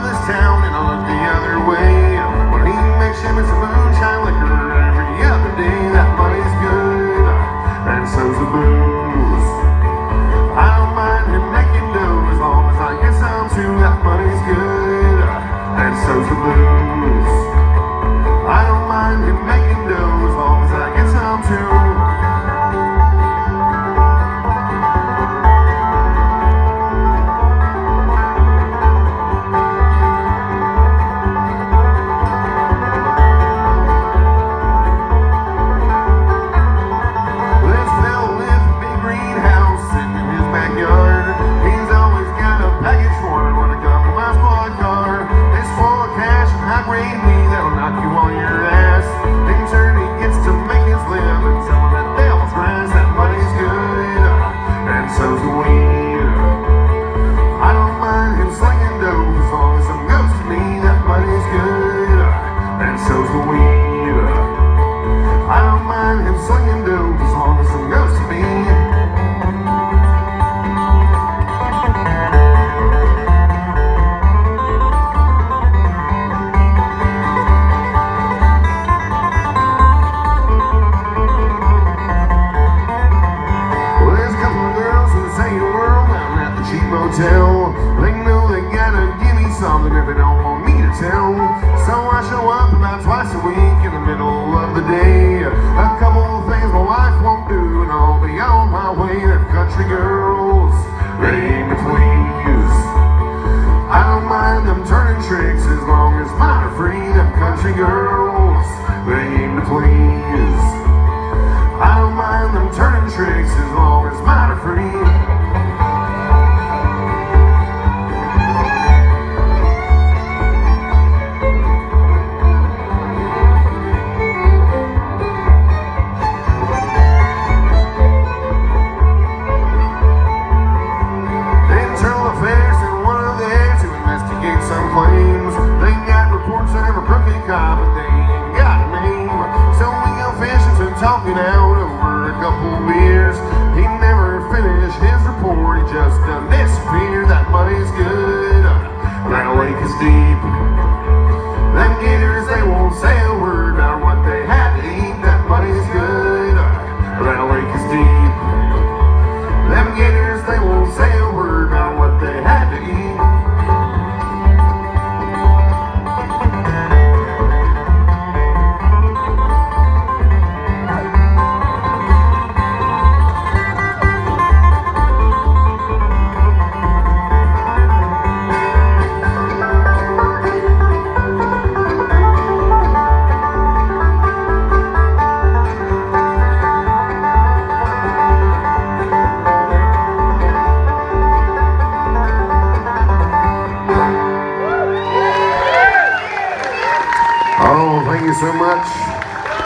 this town and I look the other way. When he makes him some moonshine liquor every other day, that money's good, and so's the booze. I don't mind him making dough as long as I get some too. That money's good, and so's the booze. I don't mind him making dough as long as I get some too. They know they gotta give me something if they don't want me to tell. So I show up about twice a week in the middle of the day. A couple of things my wife won't do and I'll be on my way. Them country girls, they aim to please. I don't mind them turning tricks as long as mine are free. Them country girls, they aim to please. I don't mind them turning tricks as long as mine are free. Claims they got reports of a crooked cop, but they ain't got a name. So we go fishing and talking out over a couple beers. He never finished his report, he just done disappeared. That money's good, that lake is deep.